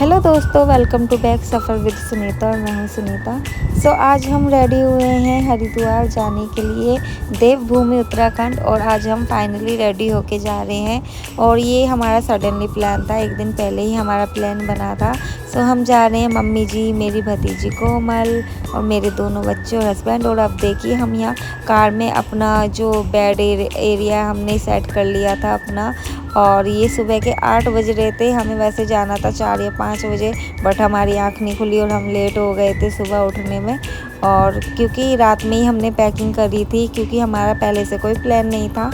Hello दोस्तों, welcome to back सफ़र with Sunita और मैं हूँ सुनीता। आज हम रेडी हुए हैं हरिद्वार जाने के लिए, देवभूमि उत्तराखंड। और आज हम फाइनली रेडी होके जा रहे हैं और ये हमारा सडनली प्लान था, एक दिन पहले ही हमारा प्लान बना था। हम जा रहे हैं, मम्मी जी, मेरी भतीजी कोमल और मेरे दोनों बच्चे और हस्बैंड। और अब देखिए हम यहाँ कार में अपना जो बेड एरिया हमने सेट कर लिया था अपना। और ये सुबह के 8 बज रहे थे, हमें वैसे जाना था 4 या 5 बजे, बट हमारी आँख नहीं खुली और हम लेट हो गए थे सुबह उठने में। और क्योंकि रात में ही हमने पैकिंग करी थी, क्योंकि हमारा पहले से कोई प्लान नहीं था।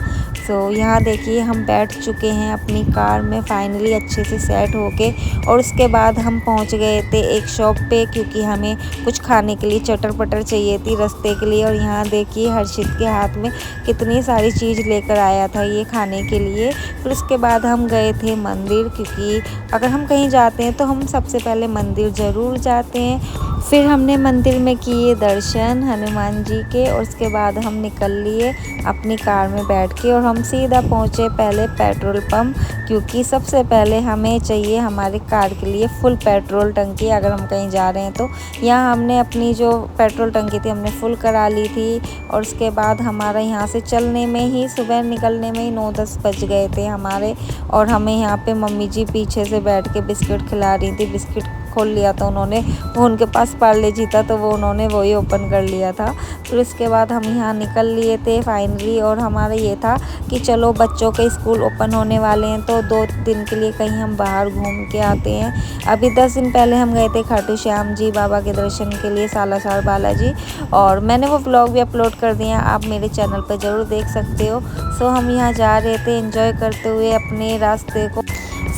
यहाँ देखिए हम बैठ चुके हैं अपनी कार में फाइनली अच्छे से सेट होके। और उसके बाद हम पहुंच गए थे एक शॉप पे, क्योंकि हमें कुछ खाने के लिए चटर पटर चाहिए थी रास्ते के लिए। और यहाँ देखिए हर्षित के हाथ में कितनी सारी चीज़ लेकर आया था ये खाने के लिए। फिर उसके बाद हम गए थे मंदिर, क्योंकि अगर हम कहीं जाते हैं तो हम सबसे पहले मंदिर ज़रूर जाते हैं। फिर हमने मंदिर में किए दर्शन हनुमान जी के, और उसके बाद हम निकल लिए अपनी कार में बैठ के। और हम सीधा पहुँचे पहले पेट्रोल पंप, क्योंकि सबसे पहले हमें चाहिए हमारे कार के लिए फुल पेट्रोल टंकी अगर हम कहीं जा रहे हैं तो। यहाँ हमने अपनी जो पेट्रोल टंकी थी हमने फुल करा ली थी। और उसके बाद हमारा यहाँ से चलने में ही, सुबह निकलने में ही 9-10 बज गए थे हमारे। और हमें यहाँ पे मम्मी जी पीछे से बैठ के बिस्किट खिला रही थी। बिस्किट खोल लिया था उन्होंने, वो उनके पास पार्ले जी था तो वो उन्होंने वही ओपन कर लिया था। फिर उसके बाद हम यहाँ निकल लिए थे फाइनली। और हमारा ये था कि चलो बच्चों के स्कूल ओपन होने वाले हैं तो 2 दिन के लिए कहीं हम बाहर घूम के आते हैं। अभी 10 दिन पहले हम गए थे खाटू श्याम जी बाबा के दर्शन के लिए, सालासर बालाजी। और मैंने वो व्लॉग भी अपलोड कर दिए हैं, आप मेरे चैनल पर ज़रूर देख सकते हो। हम यहाँ जा रहे थे एंजॉय करते हुए अपने रास्ते को।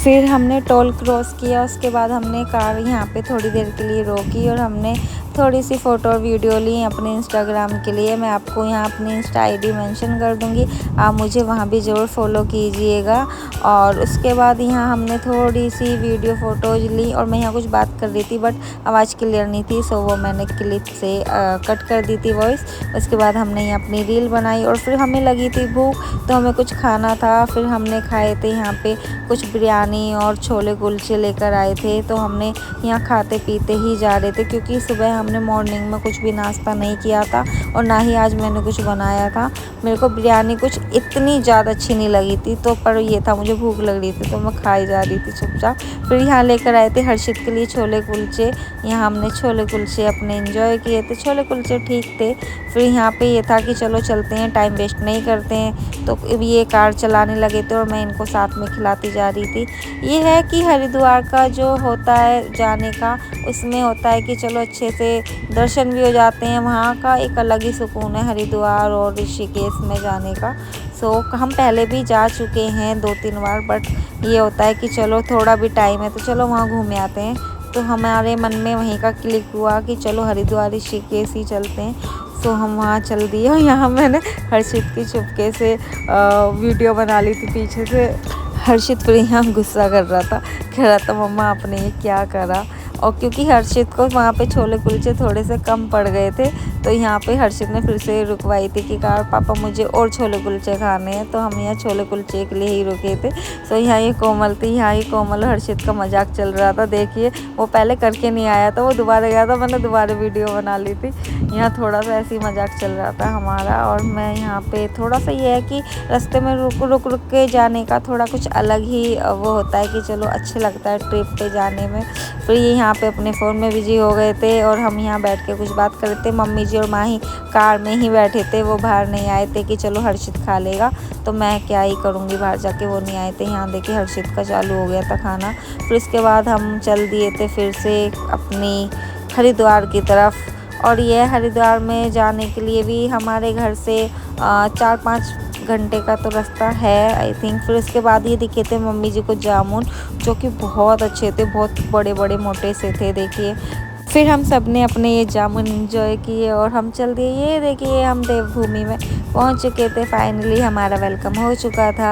फिर हमने टोल क्रॉस किया, उसके बाद हमने कार यहाँ पे थोड़ी देर के लिए रोकी और हमने थोड़ी सी फ़ोटो और वीडियो ली अपने इंस्टाग्राम के लिए। मैं आपको यहाँ अपनी इंस्टा आईडी मेंशन कर दूँगी, आप मुझे वहाँ भी ज़रूर फॉलो कीजिएगा। और उसके बाद यहाँ हमने थोड़ी सी वीडियो फ़ोटोज़ ली और मैं यहाँ कुछ बात कर रही थी बट आवाज़ क्लियर नहीं थी, वो मैंने क्लिप से कट कर दी थी वॉइस। उसके बाद हमने यहाँ अपनी रील बनाई और फिर हमें लगी थी भूख तो हमें कुछ खाना था। फिर हमने खाए थे यहाँ पे कुछ बिरयानी और छोले कुलचे लेकर आए थे, तो हमने यहाँ खाते पीते ही जा रहे थे, क्योंकि सुबह हमने मॉर्निंग में कुछ भी नाश्ता नहीं किया था और ना ही आज मैंने कुछ बनाया था। मेरे को बिरयानी कुछ इतनी ज़्यादा अच्छी नहीं लगी थी, तो पर ये था मुझे भूख लग रही थी तो मैं खाई जा रही थी चुपचाप। फिर यहाँ लेकर आए थे हर्षित के लिए छोले कुलचे, यहाँ हमने छोले कुलचे अपने एंजॉय किए थे। छोले कुलचे ठीक थे। फिर यहाँ पे ये था कि चलो चलते हैं, टाइम वेस्ट नहीं करते हैं। तो ये कार चलाने लगे थे और मैं इनको साथ में खिलाती जा रही थी। ये है कि हरिद्वार का जो होता है जाने का, उसमें होता है कि चलो अच्छे से दर्शन भी हो जाते हैं। वहाँ का एक अलग ही सुकून है हरिद्वार और ऋषिकेश में जाने का। हम पहले भी जा चुके हैं 2-3 बार, बट ये होता है कि चलो थोड़ा भी टाइम है तो चलो वहाँ घूम आते हैं। तो हमारे मन में वहीं का क्लिक हुआ कि चलो हरिद्वार ऋषिकेश ही चलते हैं। हम वहाँ चल दिए और यहाँ मैंने हर्षित की चुपके से वीडियो बना ली थी पीछे से। हर्षित फिर यहाँ गुस्सा कर रहा था, कह रहा था मम्मा आपने ये क्या करा। और क्योंकि हर्षित को वहाँ पे छोले कुलचे थोड़े से कम पड़ गए थे, तो यहाँ पे हर्षित ने फिर से रुकवाई थी कि कार पापा मुझे और छोले कुलचे खाने हैं। तो हम यहाँ छोले कुलचे के लिए ही रुके थे। यहाँ ये कोमल थी, यहाँ ये कोमल हर्षित का मजाक चल रहा था। देखिए वो पहले करके नहीं आया था, वो दोबारा गया था, मैंने दोबारा वीडियो बना ली थी। यहाँ थोड़ा सा ऐसे ही मजाक चल रहा था हमारा। और मैं यहाँ पे थोड़ा सा ये है कि रास्ते में रुक के जाने का थोड़ा कुछ अलग ही वो होता है कि चलो अच्छा लगता है ट्रिप पे जाने में। फिर ये यहाँ पे अपने फ़ोन में बिजी हो गए थे और हम यहाँ बैठ के कुछ बात कर रहे थे। मम्मी जी और माही कार में ही बैठे थे, वो बाहर नहीं आए थे कि चलो हर्षित खा लेगा, तो मैं क्या ही करूँगी बाहर जाके, वो नहीं आए थे। यहाँ देखिए हर्षित का चालू हो गया था खाना। फिर इसके बाद हम चल दिए थे फिर से अपनी हरिद्वार की तरफ। और ये हरिद्वार में जाने के लिए भी हमारे घर से 4-5 घंटे का तो रास्ता है आई थिंक। फिर उसके बाद ये दिखे थे मम्मी जी को जामुन, जो कि बहुत अच्छे थे, बहुत बड़े बड़े मोटे से थे देखिए। फिर हम सब ने अपने ये जामुन एंजॉय किए और हम चल दिए। ये देखिए हम देवभूमि में पहुंच चुके थे, फाइनली हमारा वेलकम हो चुका था।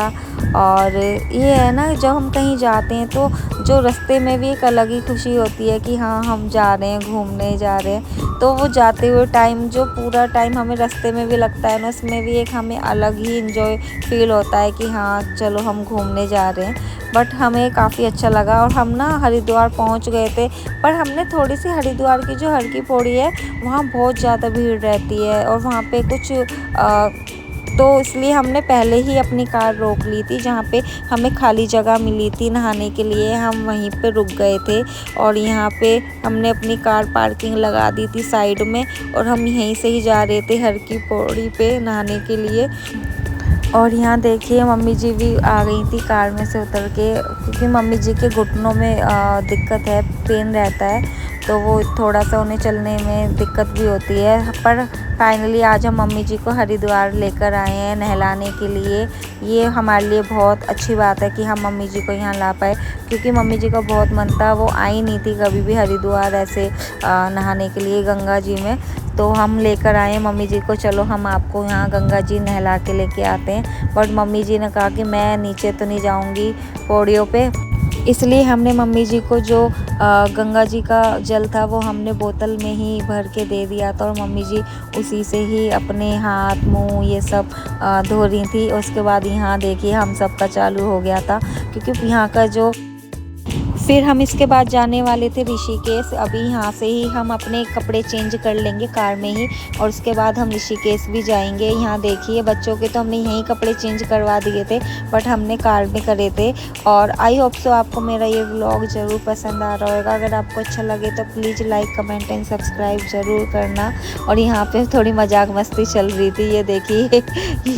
और ये है ना, जब हम कहीं जाते हैं तो जो रास्ते में भी एक अलग ही खुशी होती है कि हाँ हम जा रहे हैं, घूमने जा रहे हैं। तो वो जाते हुए टाइम, जो पूरा टाइम हमें रास्ते में भी लगता है ना, उसमें भी एक हमें अलग ही इंजॉय फील होता है कि हाँ चलो हम घूमने जा रहे हैं। बट हमें काफ़ी अच्छा लगा और हम ना हरिद्वार पहुंच गए थे। पर हमने थोड़ी सी हरिद्वार की जो हर की पौड़ी है वहाँ बहुत ज़्यादा भीड़ रहती है और वहाँ पे कुछ तो इसलिए हमने पहले ही अपनी कार रोक ली थी। जहाँ पे हमें खाली जगह मिली थी नहाने के लिए, हम वहीं पे रुक गए थे और यहाँ पे हमने अपनी कार पार्किंग लगा दी थी साइड में और हम यहीं से ही जा रहे थे हर की पौड़ी पे नहाने के लिए। और यहाँ देखिए मम्मी जी भी आ गई थी कार में से उतर के, क्योंकि मम्मी जी के घुटनों में दिक्कत है, पेन रहता है, तो वो थोड़ा सा उन्हें चलने में दिक्कत भी होती है। पर फाइनली आज हम मम्मी जी को हरिद्वार लेकर आए हैं नहलाने के लिए। ये हमारे लिए बहुत अच्छी बात है कि हम मम्मी जी को यहाँ ला पाए, क्योंकि मम्मी जी का बहुत मन था, वो आई नहीं थी कभी भी हरिद्वार ऐसे नहाने के लिए गंगा जी में। तो हम लेकर आए मम्मी जी को, चलो हम आपको यहाँ गंगा जी नहला के लेके आते हैं। बट मम्मी जी ने कहा कि मैं नीचे तो नहीं जाऊँगी पौड़ियों पे, इसलिए हमने मम्मी जी को जो गंगा जी का जल था वो हमने बोतल में ही भर के दे दिया था और मम्मी जी उसी से ही अपने हाथ मुंह ये सब धो रही थी। उसके बाद यहाँ देखिए हम सब का चालू हो गया था, क्योंकि यहाँ का जो फिर हम इसके बाद जाने वाले थे ऋषिकेश। अभी यहाँ से ही हम अपने कपड़े चेंज कर लेंगे कार में ही और उसके बाद हम ऋषिकेश भी जाएंगे। यहाँ देखिए बच्चों के तो हमने यहीं कपड़े चेंज करवा दिए थे, बट हमने कार में करे थे। और आई होप सो आपको मेरा ये व्लॉग ज़रूर पसंद आ रहा होगा। अगर आपको अच्छा लगे तो please like comment and subscribe ज़रूर करना। और यहाँ पर थोड़ी मजाक मस्ती चल रही थी, ये देखिए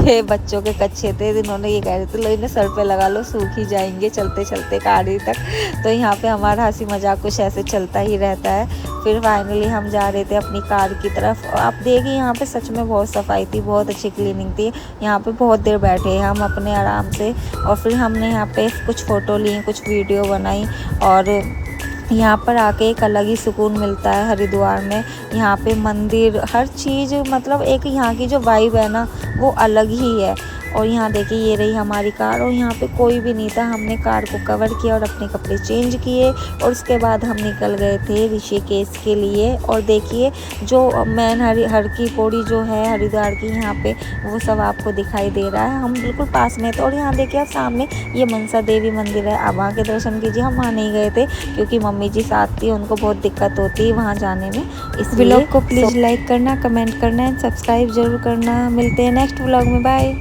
ये बच्चों के कच्चे थे, इन्होंने ये कह रहे थे लो इन्हें सर पे लगा लो, सूख ही जाएंगे चलते चलते गाड़ी तक। तो यहाँ पे हमारा हंसी मजाक कुछ ऐसे चलता ही रहता है। फिर फाइनली हम जा रहे थे अपनी कार की तरफ। आप देखिए यहाँ पे सच में बहुत सफाई थी, बहुत अच्छी क्लीनिंग थी। यहाँ पे बहुत देर बैठे हम अपने आराम से और फिर हमने यहाँ पे कुछ फ़ोटो ली, कुछ वीडियो बनाई। और यहाँ पर आके एक अलग ही सुकून मिलता है हरिद्वार में। यहाँ पे मंदिर हर चीज़, मतलब एक यहाँ की जो वाइब है ना वो अलग ही है। और यहाँ देखिए ये रही हमारी कार और यहाँ पे कोई भी नहीं था। हमने कार को कवर किया और अपने कपड़े चेंज किए और उसके बाद हम निकल गए थे ऋषिकेश के लिए। और देखिए जो मैन हर की पौड़ी जो है हरिद्वार की, यहाँ पे वो सब आपको दिखाई दे रहा है। हम बिल्कुल पास में थे और यहाँ देखिए आप सामने ये मनसा देवी मंदिर है, आप वहाँ के दर्शन कीजिए। हम वहाँ नहीं गए थे क्योंकि मम्मी जी साथ थी, उनको बहुत दिक्कत होती है वहाँ जाने में। इस व्लॉग को प्लीज़ लाइक करना, कमेंट करना एंड सब्सक्राइब जरूर करना। मिलते हैं नेक्स्ट व्लॉग में, बाय।